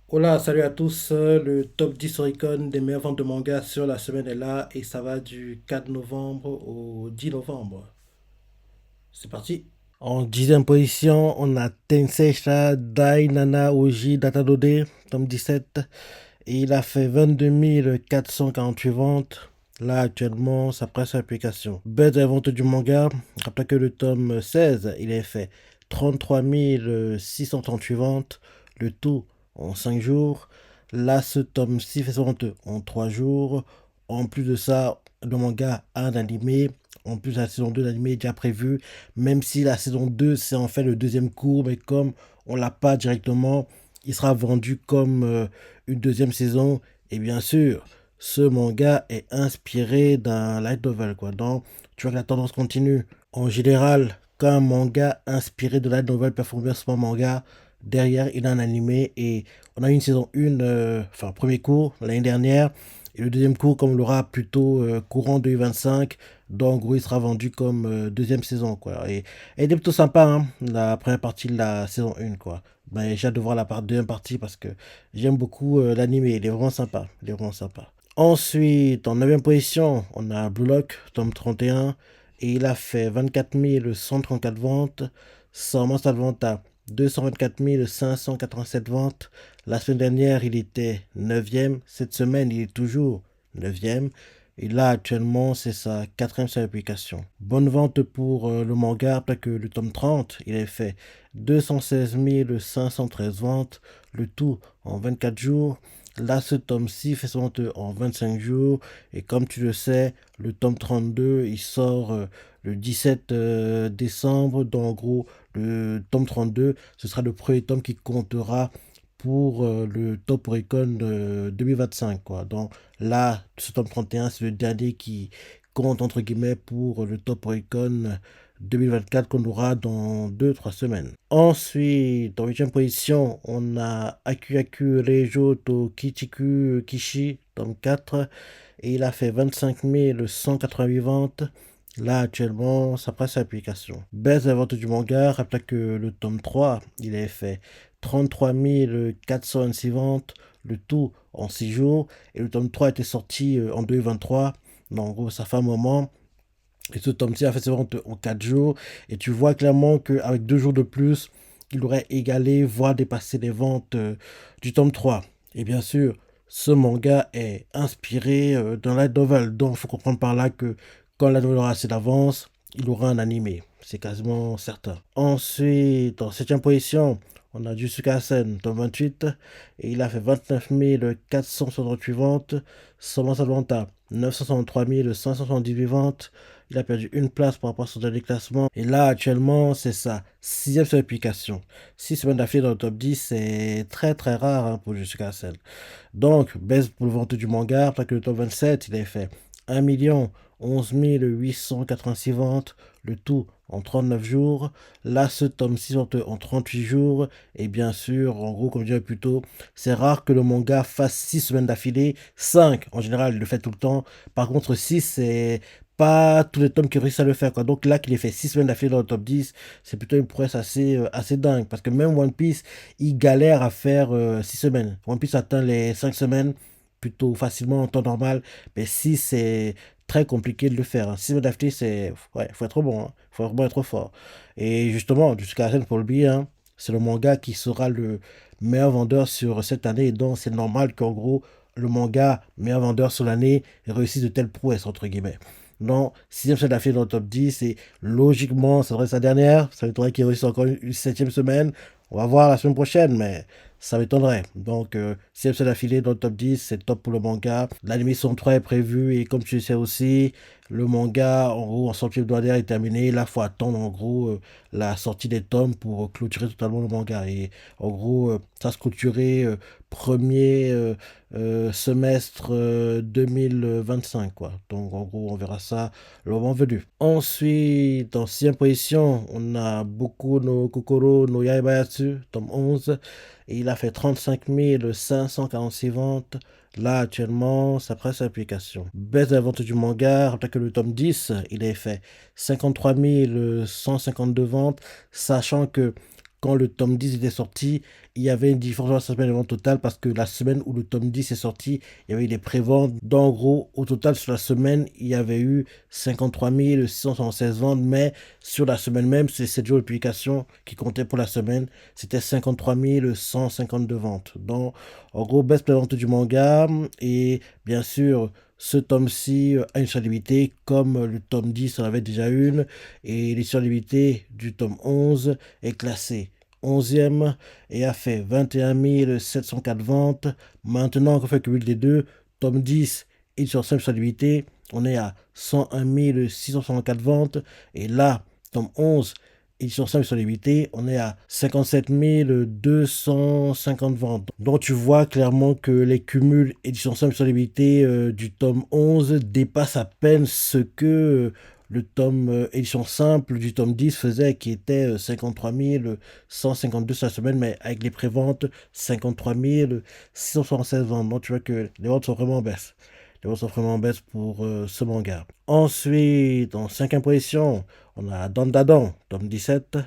Hola, salut à tous. Le top 10 Oricon des meilleures ventes de manga sur la semaine est là et ça va du 4 novembre au 10 novembre. C'est parti. En dixième position, on a Tensei Dai Nana Oji Datadode, tome 17. Et il a fait 22 448 ventes. Là, actuellement, ça presse l'application. Baisse de la vente du manga. Après que le tome 16, il a fait 33 638 ventes. Le tout en 5 jours. Là, ce tome 6 fait sa vente en 3 jours. En plus de ça, le manga a un animé. En plus, la saison 2 de l'animé est déjà prévue. Même si la saison 2, c'est en fait le deuxième cours, mais comme on l'a pas directement, il sera vendu comme une deuxième saison. Et bien sûr, ce manga est inspiré d'un light novel, quoi. Donc, tu vois que la tendance continue. En général, quand un manga inspiré de light novel performe bien sur un manga, derrière, il a un animé. Et on a eu une saison 1, enfin, premier cours l'année dernière. Et le deuxième cours, comme on l'aura plutôt courant 2025, donc en gros, il sera vendu comme deuxième saison, quoi. Et elle était plutôt sympa, hein, la première partie de la saison 1, quoi. Ben, j'ai hâte de voir la deuxième partie parce que j'aime beaucoup l'anime. Il est vraiment sympa. Il est vraiment sympa. Ensuite, en 9 position, on a Blue Lock, tome 31. Et il a fait 24 134 ventes. Seulement, ça vente à 224 587 ventes. La semaine dernière, il était neuvième. Cette semaine, il est toujours neuvième. Et là, actuellement, c'est sa quatrième seule publication. Bonne vente pour le manga, après que le tome 30, il a fait 216 513 ventes, le tout en 24 jours. Là, ce tome-ci fait son vente en 25 jours. Et comme tu le sais, le tome 32, il sort le 17 décembre. Donc, en gros, le tome 32, ce sera le premier tome qui comptera pour le Top Oricon 2025, quoi. Donc là, ce tome 31, c'est le dernier qui compte, entre guillemets, pour le Top Oricon 2024 qu'on aura dans 2 3 semaines. Ensuite, en huitième position, on a Aku Aku Reijo to Kichiku Kishi, tome 4. Et il a fait 25 188 ventes. Là, actuellement, ça presse l'application. Baisse de la vente du manga. Rappelez que le tome 3, il a fait 33 426 ventes. Le tout en 6 jours. Et le tome 3 était sorti en 2023. Donc, en gros, ça fait un moment. Et ce tome-ci a fait ses ventes en 4 jours. Et tu vois clairement qu'avec 2 jours de plus, il aurait égalé, voire dépassé les ventes du tome 3. Et bien sûr, ce manga est inspiré d'un light novel. Donc, il faut comprendre par là que quand la novel aura assez d'avance, il aura un animé. C'est quasiment certain. Ensuite, en septième position, on a Jujutsu Kaisen, tome 28. Et il a fait 29 468 ventes. Seulement sa vente à 963 578 ventes. Il a perdu une place par rapport à son dernier classement. Et là, actuellement, c'est sa sixième seule application. 6 semaines d'affilée dans le top 10, c'est très très rare hein, pour Jujutsu Kaisen. Donc, baisse pour le vente du manga, après que le top 27, il avait fait 1 011 886 ventes, le tout en 39 jours. Là, ce tome 6 en 38 jours. Et bien sûr, en gros, comme je disais plus tôt, c'est rare que le manga fasse 6 semaines d'affilée. 5, en général, il le fait tout le temps. Par contre, 6, c'est pas tous les tomes qui réussissent à le faire, quoi. Donc là, qu'il ait fait 6 semaines d'affilée dans le top 10, c'est plutôt une prouesse assez dingue. Parce que même One Piece, il galère à faire 6 semaines. One Piece atteint les 5 semaines plutôt facilement en temps normal. Mais 6, c'est très compliqué de le faire, hein. 6 semaines d'affilée, c'est... Ouais, faut être bon, hein. Faut vraiment être fort. Et justement, jusqu'à la scène pour le billet, hein, c'est le manga qui sera le meilleur vendeur sur cette année. Et donc, c'est normal qu'en gros, le manga meilleur vendeur sur l'année réussisse de telles prouesses, entre guillemets. Non, sixième semaine d'affilée dans le top 10, et logiquement, ça devrait être sa dernière. Ça m'étonnerait qu'il réussisse encore une septième semaine. On va voir la semaine prochaine, mais ça m'étonnerait. Donc, sixième semaine d'affilée dans le top 10, c'est top pour le manga. L'anime son 3 est prévu, et comme tu le sais aussi, le manga, en gros, en sortie hebdomadaire est terminé. Là, il faut attendre, en gros, la sortie des tomes pour clôturer totalement le manga. Et en gros, ça se clôturer premier semestre 2025, quoi. Donc, en gros, on verra ça le moment venu. Ensuite, en sixième position, on a Boku no Kokoro no Yaibayatsu, tome 11. Et il a fait 35 546 ventes. Là, actuellement, ça presse l'application. Baisse de la vente du manga, rappelez que le tome 10, il a fait 53 152 ventes, sachant que quand le tome 10 était sorti, il y avait une différence dans la semaine de vente totale parce que la semaine où le tome 10 est sorti, il y avait eu des préventes. Donc, en gros, au total, sur la semaine, il y avait eu 53 676 ventes, mais sur la semaine même, c'est 7 jours de publication qui comptaient pour la semaine, c'était 53 152 ventes. Donc, en gros, baisse prévente du manga et bien sûr, ce tome-ci a une limité comme le tome 10 en avait déjà une et l'édition limitée du tome 11 est classée 11e et a fait 21 704 ventes. Maintenant qu'on fait le cumul des deux, tome 10 édition simple limitée, on est à 101 664 ventes et là, tome 11 édition simple limitée, on est à 57 250 ventes. Donc tu vois clairement que les cumuls édition simple limitée du tome 11 dépassent à peine ce que le tome édition simple du tome 10 faisait, qui était 53 152 sur la semaine, mais avec les préventes, 53 676 ventes. Donc tu vois que les ventes sont vraiment en baisse. Les ventes sont vraiment en baisse pour ce manga. Ensuite, en cinquième position, on a Dandadan, tome 17,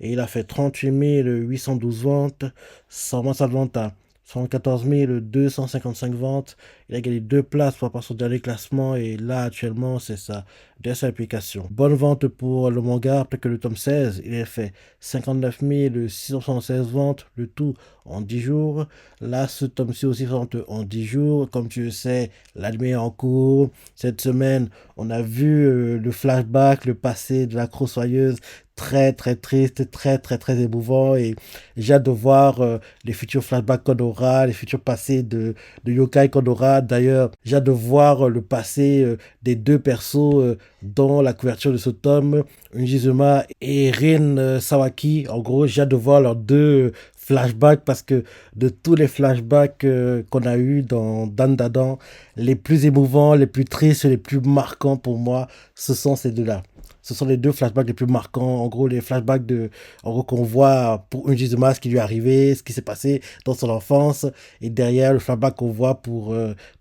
et il a fait 38 812 ventes, 125 ventes à 114 255 ventes. Il a gagné 2 places pour son dernier classement et là actuellement c'est sa dernière application. Bonne vente pour le manga après que le tome 16, il a fait 59 676 ventes, le tout en 10 jours. Là ce tome-ci aussi vente en 10 jours. Comme tu le sais, l'anime est en cours. Cette semaine, on a vu le flashback, le passé de la Crossoyeuse, très très triste, très très très émouvant et j'ai hâte de voir les futurs flashbacks qu'on aura, les futurs passés de yokai qu'on aura. D'ailleurs, j'ai hâte de voir le passé des deux persos dans la couverture de ce tome, Unjizuma et Rin Sawaki. En gros, j'ai hâte de voir leurs deux flashbacks parce que de tous les flashbacks qu'on a eu dans Dandadan, les plus émouvants, les plus tristes, les plus marquants pour moi, ce sont ces deux-là. Ce sont les deux flashbacks les plus marquants. En gros, les flashbacks en gros, qu'on voit pour Unjizuma, ce qui lui est arrivé, ce qui s'est passé dans son enfance. Et derrière, le flashback qu'on voit pour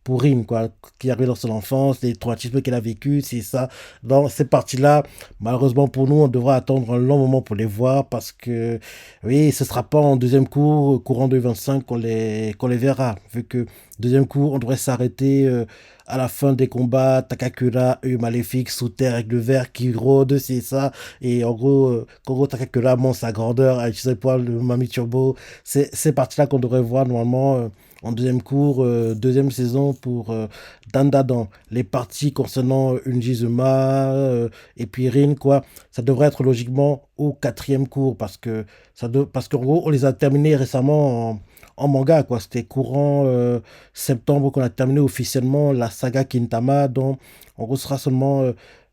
Rin, quoi, qui est arrivé dans son enfance, les traumatismes qu'elle a vécu, c'est ça. Dans ces parties-là, malheureusement pour nous, on devra attendre un long moment pour les voir parce que, oui, ce sera pas en deuxième cours, courant 2025, qu'on les verra. Vu que deuxième cours, on devrait s'arrêter à la fin des combats, Takakura, œil maléfique, sous terre avec le verre qui rôde, c'est ça. Et en gros, quand Takakura monte sa grandeur, avec ses poils, le Mami Turbo, c'est ces parties-là qu'on devrait voir normalement en deuxième cours, deuxième saison pour Dandadan. Les parties concernant Unjizuma et puis Rin, quoi, ça devrait être logiquement au quatrième cours parce que parce qu'en gros, on les a terminés récemment en manga, quoi. C'était courant septembre qu'on a terminé officiellement la saga Kintama. Donc, en gros, ce sera seulement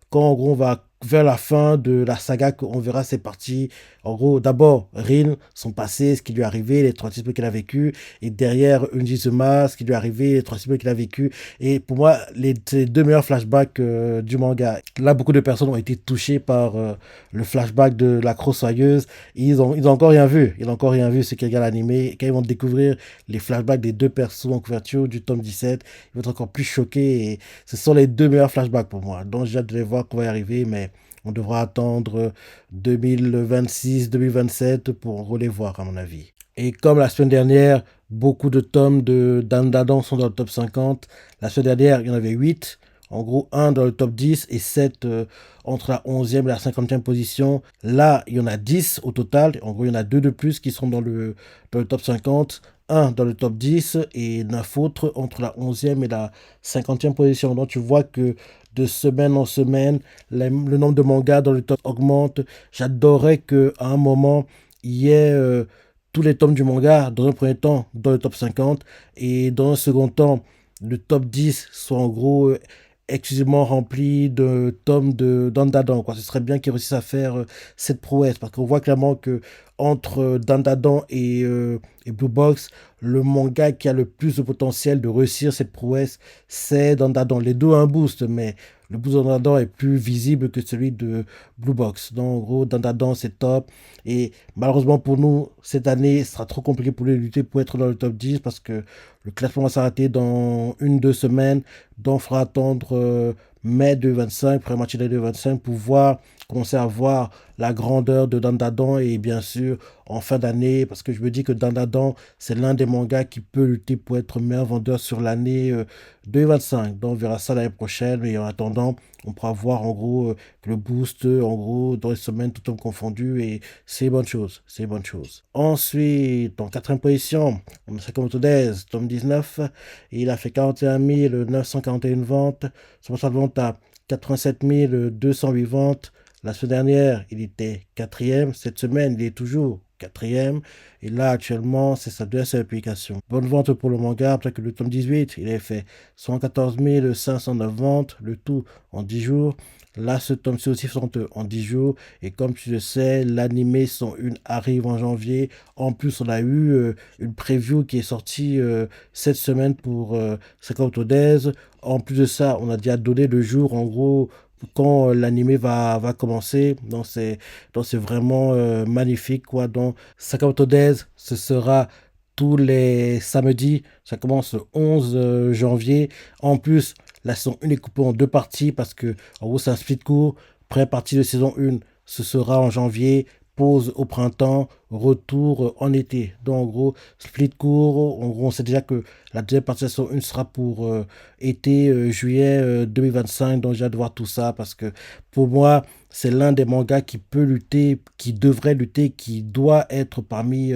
quand en gros, on va vers la fin de la saga qu'on verra ces parties. En gros, d'abord, Rin, son passé, ce qui lui est arrivé, les traumatismes qu'il a vécu. Et derrière, Unjizuma, ce qui lui est arrivé, les traumatismes qu'il a vécu. Et pour moi, c'est les deux meilleurs flashbacks du manga. Là, beaucoup de personnes ont été touchées par le flashback de la Crossoyeuse. Ils ont encore rien vu. Ils n'ont encore rien vu, ceux qui regardent l'animé. Quand ils vont découvrir les flashbacks des deux persos en couverture du tome 17, ils vont être encore plus choqués. Et ce sont les deux meilleurs flashbacks pour moi. Donc, j'ai hâte de les voir qu'on va y arriver, mais on devra attendre 2026-2027 pour les voir, à mon avis. Et comme la semaine dernière, beaucoup de tomes de Dandadan sont dans le top 50. La semaine dernière, il y en avait 8. En gros, 1 dans le top 10 et 7 entre la 11e et la 50e position. Là, il y en a 10 au total. En gros, il y en a 2 de plus qui sont dans le top 50. 1 dans le top 10 et 9 autres entre la 11e et la 50e position. Donc, tu vois que de semaine en semaine, le nombre de mangas dans le top augmente. J'adorais qu'à un moment, il y ait tous les tomes du manga, dans un premier temps, dans le top 50, et dans un second temps, le top 10 soit en gros exclusivement rempli de tomes de Dandadan, quoi. Ce serait bien qu'ils réussissent à faire cette prouesse, parce qu'on voit clairement que entre Dandadan et Blue Box, le manga qui a le plus de potentiel de réussir cette prouesse, c'est Dandadan. Les deux ont un boost, mais le boost de Dandadan est plus visible que celui de Blue Box. Donc, en gros, Dandadan, c'est top. Et malheureusement pour nous, cette année, ce sera trop compliqué pour les lutter pour être dans le top 10 parce que le classement va s'arrêter dans 1-2 semaines. Donc, il faudra attendre mai 2025, après moitié de 2025, pour voir commencer à voir la grandeur de Dandadan et bien sûr en fin d'année, parce que je me dis que Dandadan, c'est l'un des mangas qui peut lutter pour être meilleur vendeur sur l'année 2025. Donc on verra ça l'année prochaine, et en attendant, on pourra voir en gros que le boost, en gros, dans les semaines, tout homme confondu, et c'est une bonne chose, c'est une bonne chose. Ensuite, en quatrième position, on a Sakamoto Days, tome 19, et il a fait 41 941 ventes, son de vente à 87 208 ventes. La semaine dernière, il était quatrième. Cette semaine, il est toujours quatrième. Et là, actuellement, c'est sa deuxième publication. Bonne vente pour le manga, après que le tome 18, il a fait 114 509 ventes, le tout en 10 jours. Là, ce tome-ci aussi sont en 10 jours. Et comme tu le sais, l'animé 101 arrive en janvier. En plus, on a eu une preview qui est sortie cette semaine pour Sakamoto Days. En plus de ça, on a déjà donné le jour, en gros, quand l'animé va commencer. Donc c'est vraiment magnifique, quoi. Donc Sakamoto Days, ce sera tous les samedis. Ça commence le 11 janvier. En plus, la saison 1 est coupée en deux parties parce que, en gros, c'est un split court. Première partie de saison 1, ce sera en janvier. Pause au printemps, retour en été. Donc, en gros, split court. En gros, on sait déjà que la deuxième partie de la saison 1 sera pour été, juillet 2025. Donc, j'ai hâte de voir tout ça parce que pour moi, c'est l'un des mangas qui peut lutter, qui devrait lutter, qui doit être parmi,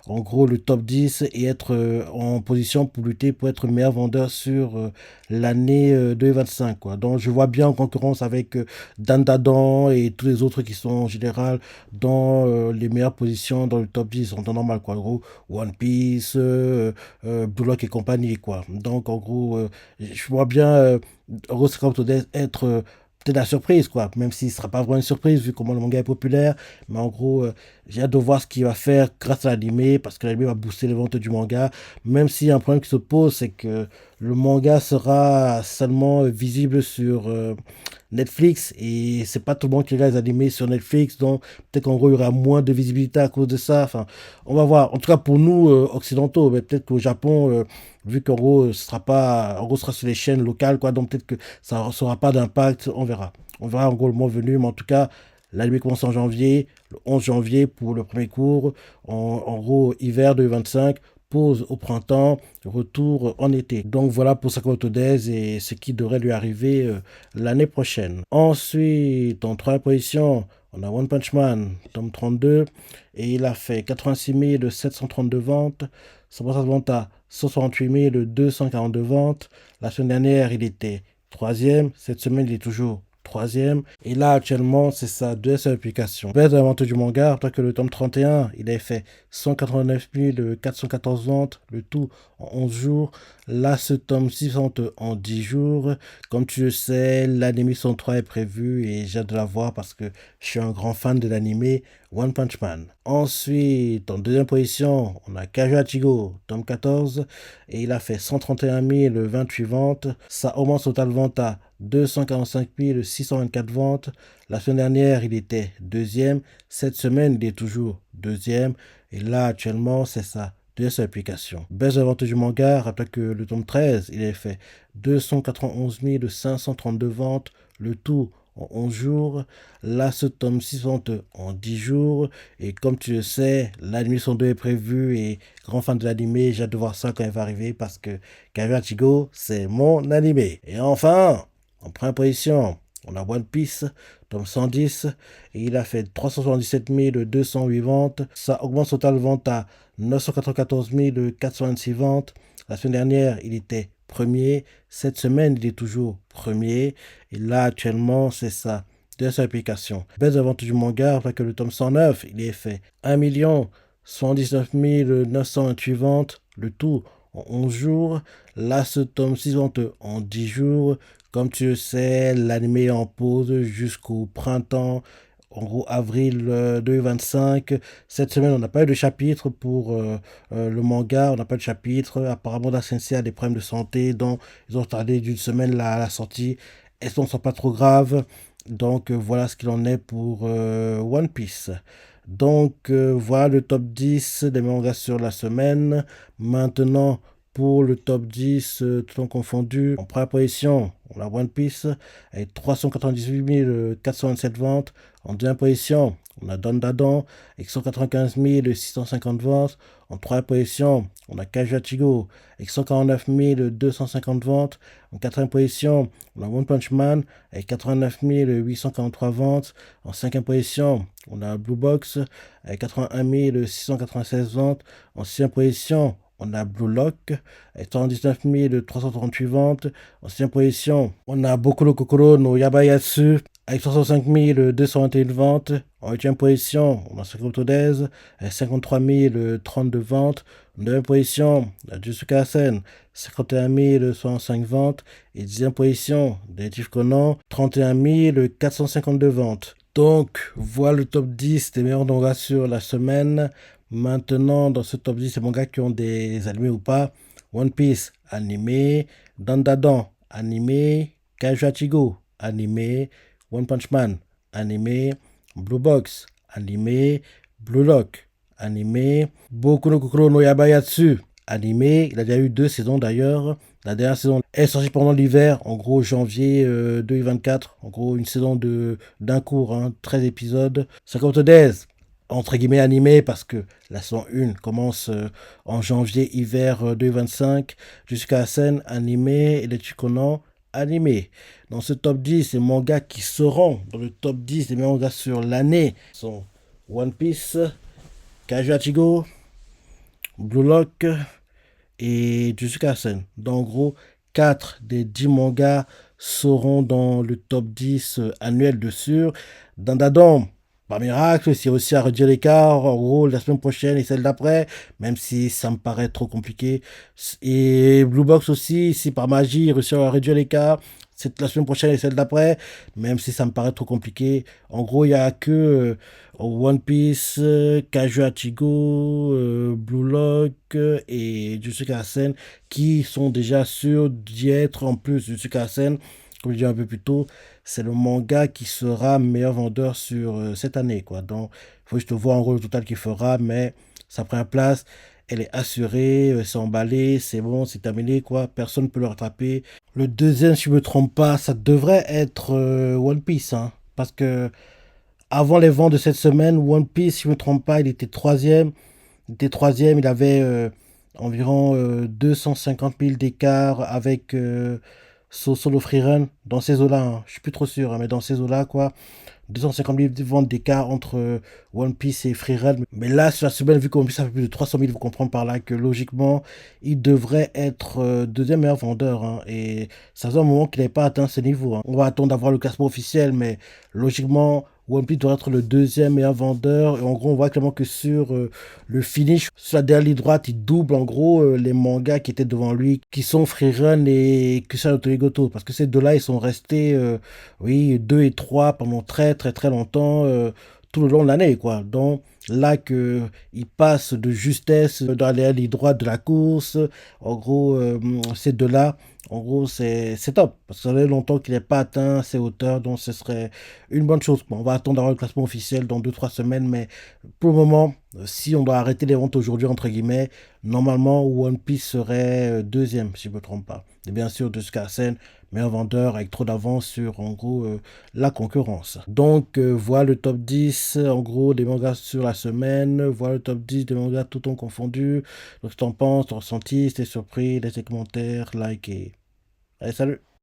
en gros, le top 10 et être en position pour lutter, pour être meilleur vendeur sur l'année 2025, quoi. Donc, je vois bien en concurrence avec Dandadan et tous les autres qui sont en général dans les meilleures positions dans le top 10 en temps normal, quoi. En gros, One Piece, Blue Lock et compagnie, quoi. Donc, en gros, je vois bien Rose Autodesk être peut-être la surprise, quoi. Même s'il ne sera pas vraiment une surprise, vu comment le manga est populaire. Mais en gros, j'ai hâte de voir ce qu'il va faire grâce à l'animé, parce que l'animé va booster les ventes du manga. Même s'il y a un problème qui se pose, c'est que le manga sera seulement visible sur Netflix, et c'est pas tout le monde qui regarde les animés sur Netflix, donc peut-être qu'en gros il y aura moins de visibilité à cause de ça. Enfin, on va voir. En tout cas pour nous occidentaux, mais peut-être qu'au Japon, vu qu'en gros ce sera pas, en gros ce sera sur les chaînes locales, quoi, donc peut-être que ça n'aura pas d'impact. On verra. On verra en gros le mois venu, mais en tout cas l'anime commence en janvier, le 11 janvier pour le premier cours, en gros hiver 2025, pause au printemps, retour en été. Donc voilà pour Sakamoto Days et ce qui devrait lui arriver l'année prochaine. Ensuite, en troisième position, on a One Punch Man, tome 32, et il a fait 86 732 ventes, son pourcentage de vente à 168 242 ventes. La semaine dernière, il était troisième, cette semaine, il est toujours troisième. Et là, actuellement, c'est sa deuxième application. Baisse de la vente du manga, après que le tome 31, il avait fait 189 414 ventes, le tout en 11 jours. Là, ce tome 60 en 10 jours. Comme tu le sais, l'anime 103 est prévu et j'ai hâte de la voir parce que je suis un grand fan de l'anime One Punch Man. Ensuite, en deuxième position, on a Kazuha tome 14, et il a fait 131 028 ventes. Ça augmente son total de vente à 245 624 ventes. La semaine dernière, il était deuxième. Cette semaine, il est toujours deuxième. Et là, actuellement, c'est ça. Deuxième application. Baisse de vente du manga. Rappelle que le tome 13, il a fait 291 532 ventes. Le tout en 11 jours. Là, ce tome 6 ventes en 10 jours. Et comme tu le sais, l'anime 2 est prévu. Et grand fan de l'anime, j'ai hâte de voir ça quand il va arriver parce que Kazuha, c'est mon anime. Et enfin, en première position, on a One Piece, tome 110, et il a fait 377 208 ventes. Ça augmente son total de vente à 994 426 ventes. La semaine dernière, il était premier. Cette semaine, il est toujours premier. Et là, actuellement, c'est ça. Deuxième application. Baisse de vente du manga, après que le tome 109, il est fait 1 119 928 ventes. Le tout en 11 jours. Là, ce tome 6 ventes en 10 jours. Comme tu le sais, l'anime est en pause jusqu'au printemps, en gros avril 2025. Cette semaine, on n'a pas eu de chapitre pour le manga, on n'a pas de chapitre. Apparemment, la CNC a des problèmes de santé, donc ils ont tardé d'une semaine la sortie. Elles ne sont pas trop graves. Donc voilà ce qu'il en est pour One Piece. Donc voilà le top 10 des mangas sur la semaine. Maintenant, Pour le top 10, tout en confondu, en première position, on a One Piece avec 398 427 ventes. En deuxième position, on a Don Dadan avec 195 650 ventes. En troisième position, on a Kajuachigo avec 149 250 ventes. En quatrième position, on a One Punch Man avec 89 843 ventes. En cinquième position, on a Blue Box avec 81 696 ventes. En sixième position, on a Blue Lock avec 79 338 ventes. En sixième position, on a Boku no Kokoro no Yabayatsu avec 65 221 ventes. En huitième position, on a Sakamoto Days avec 53 032 ventes. En neuvième position, on a Jujutsu Kaisen, 51 105 ventes. Et dixième position, Detective Conan, 31 452 ventes. Donc, voilà le top 10 des meilleurs mangas sur la semaine. Maintenant, dans ce top 10, les mangas qui ont des animés ou pas. One Piece, animé. Dandadan, animé. Kajuachigo, animé. One Punch Man, animé. Blue Box, animé. Blue Lock, animé. Boku no Kokoro no Yabayatsu, animé. Il a déjà eu 2 saisons d'ailleurs. La dernière saison est sortie pendant l'hiver, en gros janvier 2024. En gros, une saison d'un cours, 13 épisodes. 50 Days, entre guillemets animé, parce que la saison 1 commence en janvier-hiver 2025. Jusqu'à la scène animé et les Chukonan animé. Dans ce top 10, les mangas qui seront dans le top 10 des mangas sur l'année sont One Piece, Kajuachigo, Blue Lock et Jujutsu Kaisen. Donc, en gros, 4 des 10 mangas seront dans le top 10 annuel de sûr. Dandadan, par miracle, c'est aussi à redire l'écart. En gros, la semaine prochaine et celle d'après, même si ça me paraît trop compliqué. Et Blue Box aussi, si par magie, il réussit à réduire l'écart, c'est la semaine prochaine et celle d'après, même si ça me paraît trop compliqué. En gros, il n'y a que One Piece, Kajuachigo, Blue Lock et Jujutsu Kaisen qui sont déjà sûrs d'y être. En plus, Jujutsu Kaisen, comme je disais un peu plus tôt, c'est le manga qui sera meilleur vendeur sur cette année, quoi. Donc, il faut juste voir en gros le total qu'il fera, mais sa première place, elle est assurée, c'est emballé, c'est bon, c'est terminé, quoi. Personne ne peut le rattraper. Le deuxième, si je ne me trompe pas, ça devrait être One Piece, hein, parce que avant les ventes de cette semaine, One Piece, si je ne me trompe pas, il était troisième. Il était troisième, il avait environ 250 000 d'écart avec Solo Freerun dans ces eaux-là, hein. Je suis plus trop sûr, hein, mais dans ces eaux-là, quoi. 250 000 ventes d'écart entre One Piece et Freerun. Mais là, sur la semaine, vu qu'One Piece a fait plus de 300 000, vous comprenez par là que logiquement, il devrait être deuxième meilleur vendeur, hein. Et ça faisait un moment qu'il n'avait pas atteint ce niveau, hein. On va attendre d'avoir le classement officiel, mais logiquement, One Piece doit être le deuxième meilleur vendeur. Et en gros, on voit clairement que sur le finish, sur la dernière ligne droite, il double en gros les mangas qui étaient devant lui, qui sont Freerun et Kusano Torigoto. Parce que ces deux-là, ils sont restés, oui, 2 et 3 pendant très très très longtemps, tout le long de l'année, quoi. Donc là que il passe de justesse dans la ligne droite de la course, en gros, ces deux-là, en gros, c'est top. Parce que ça fait longtemps qu'il n'est pas atteint ces hauteurs, donc ce serait une bonne chose. Bon, on va attendre d'avoir le classement officiel dans 2 3 semaines, mais pour le moment, si on doit arrêter les ventes aujourd'hui, entre guillemets, normalement, One Piece serait deuxième, si je ne me trompe pas. Et bien sûr, de Scarcen, meilleur vendeur avec trop d'avance sur, en gros, la concurrence. Donc, voilà le top 10, en gros, des mangas sur la semaine. Voilà le top 10 des mangas tout en confondu. Donc, si t'en penses, ton ressenti, si t'es surpris, laisse des commentaires, like et... Allez, salut!